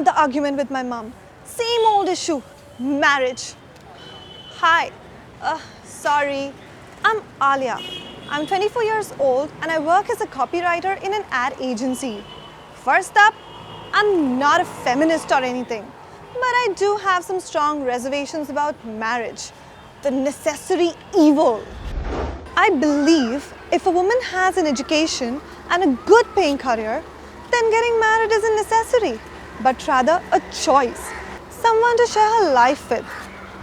Another argument with my mom. Same old issue. Marriage. Hi. Sorry. I'm Alia. I'm 24 years old and I work as a copywriter in an ad agency. First up, I'm not a feminist or anything, but I do have some strong reservations about marriage, the necessary evil. I believe if a woman has an education and a good paying career, then getting married isn't necessary, but rather a choice. Someone to share her life with.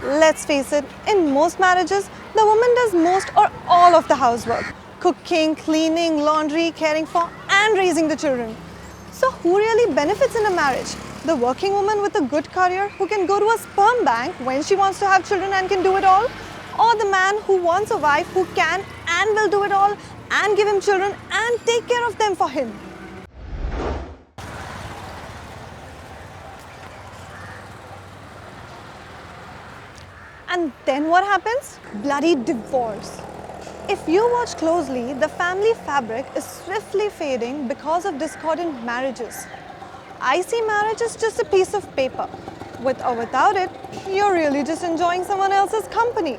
Let's face it, in most marriages, the woman does most or all of the housework. Cooking, cleaning, laundry, caring for and raising the children. So who really benefits in a marriage? The working woman with a good career who can go to a sperm bank when she wants to have children and can do it all? Or the man who wants a wife who can and will do it all and give him children and take care of them for him? And then what happens? Bloody divorce. If you watch closely, the family fabric is swiftly fading because of discordant marriages. I see marriage as just a piece of paper. With or without it, you're really just enjoying someone else's company.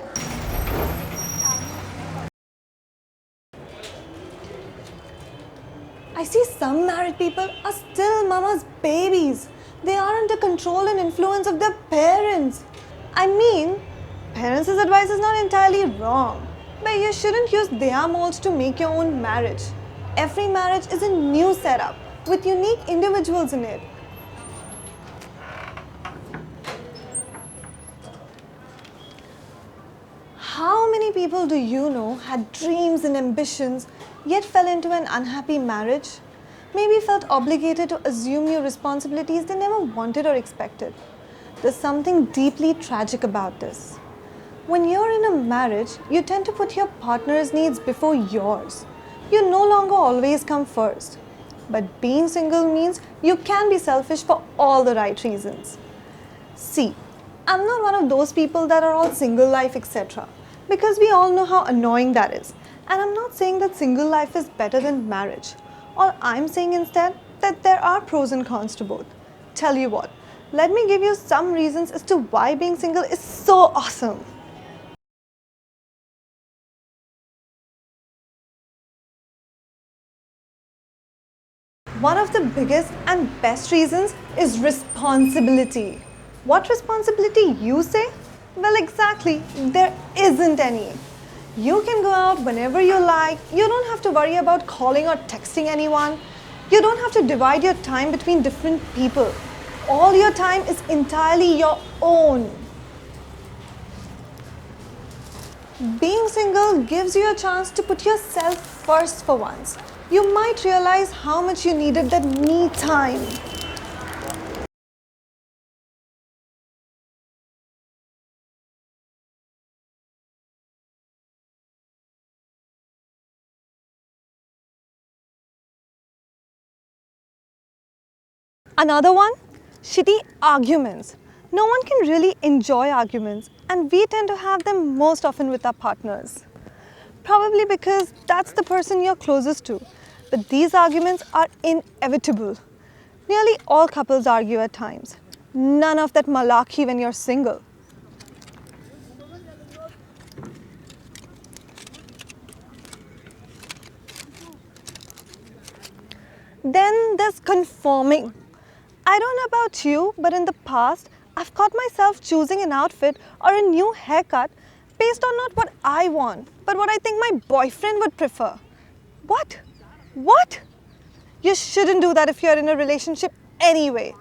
I see some married people are still mama's babies. They are under control and influence of their parents. I mean, parents' advice is not entirely wrong, but you shouldn't use their molds to make your own marriage. Every marriage is a new setup with unique individuals in it. How many people do you know had dreams and ambitions yet fell into an unhappy marriage? Maybe felt obligated to assume new responsibilities they never wanted or expected. There's something deeply tragic about this. When you're in a marriage, you tend to put your partner's needs before yours. You no longer always come first. But being single means you can be selfish for all the right reasons. See, I'm not one of those people that are all single life, etc. Because we all know how annoying that is. And I'm not saying that single life is better than marriage. All I'm saying instead that there are pros and cons to both. Tell you what, let me give you some reasons as to why being single is so awesome. One of the biggest and best reasons is responsibility. What responsibility, you say? Well, exactly, there isn't any. You can go out whenever you like. You don't have to worry about calling or texting anyone. You don't have to divide your time between different people. All your time is entirely your own. Being single gives you a chance to put yourself first for once. You might realize how much you needed that me time. Another one, shitty arguments. No one can really enjoy arguments, and we tend to have them most often with our partners. Probably because that's the person you're closest to. But these arguments are inevitable. Nearly all couples argue at times. None of that malarkey when you're single. Then there's conforming. I don't know about you, but in the past, I've caught myself choosing an outfit or a new haircut based on not what I want, but what I think my boyfriend would prefer. What? What? You shouldn't do that if you're in a relationship anyway.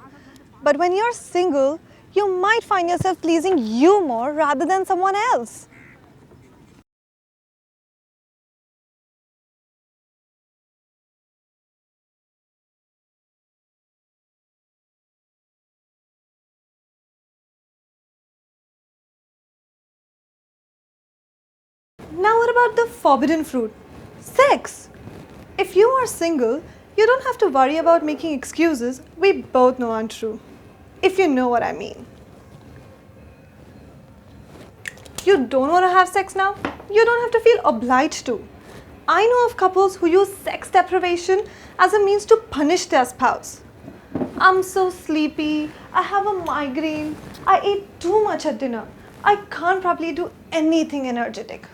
But when you're single, you might find yourself pleasing you more rather than someone else. Now what about the forbidden fruit? Sex! If you are single, you don't have to worry about making excuses we both know aren't true. If you know what I mean. You don't want to have sex now? You don't have to feel obliged to. I know of couples who use sex deprivation as a means to punish their spouse. I'm so sleepy. I have a migraine. I ate too much at dinner. I can't probably do anything energetic.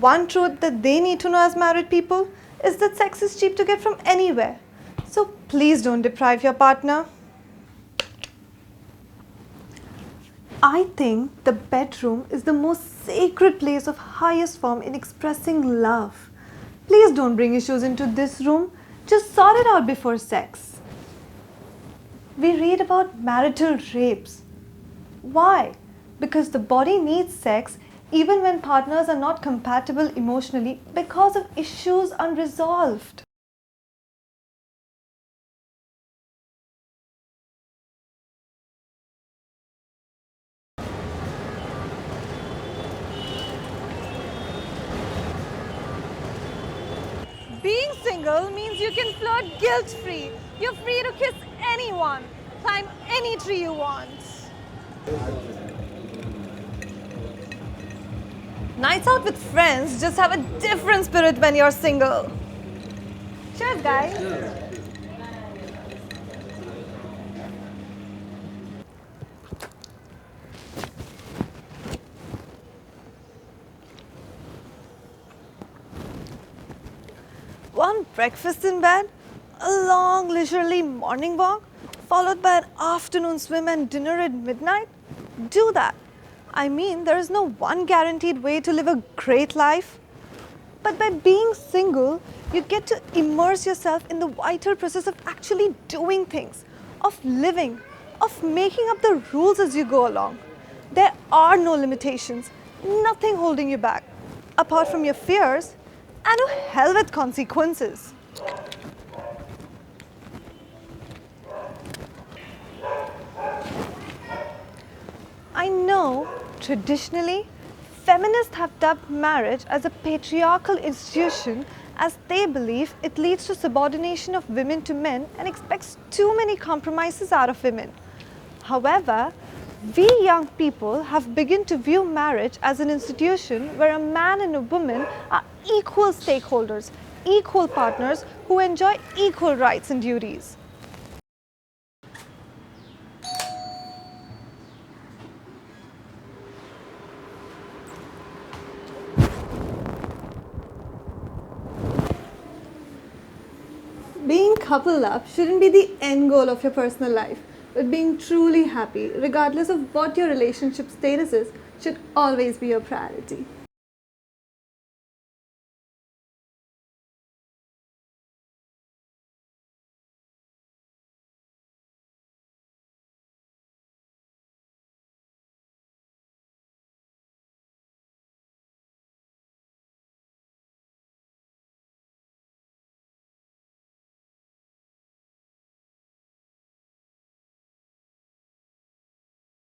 One truth that they need to know as married people is that sex is cheap to get from anywhere. So please don't deprive your partner. I think the bedroom is the most sacred place of highest form in expressing love. Please don't bring issues into this room. Just sort it out before sex. We read about marital rapes. Why? Because the body needs sex even when partners are not compatible emotionally because of issues unresolved. Being single means you can flirt guilt-free. You're free to kiss anyone, climb any tree you want. Nights out with friends just have a different spirit when you're single. Cheers, guys. One breakfast in bed, a long leisurely morning walk, followed by an afternoon swim and dinner at midnight? Do that. I mean, there is no one guaranteed way to live a great life. But by being single, you get to immerse yourself in the vital process of actually doing things, of living, of making up the rules as you go along. There are no limitations, nothing holding you back, apart from your fears, and to hell with consequences. I know traditionally, feminists have dubbed marriage as a patriarchal institution as they believe it leads to subordination of women to men and expects too many compromises out of women. However, we young people have begun to view marriage as an institution where a man and a woman are equal stakeholders, equal partners who enjoy equal rights and duties. Being coupled up shouldn't be the end goal of your personal life, but being truly happy, regardless of what your relationship status is, should always be your priority.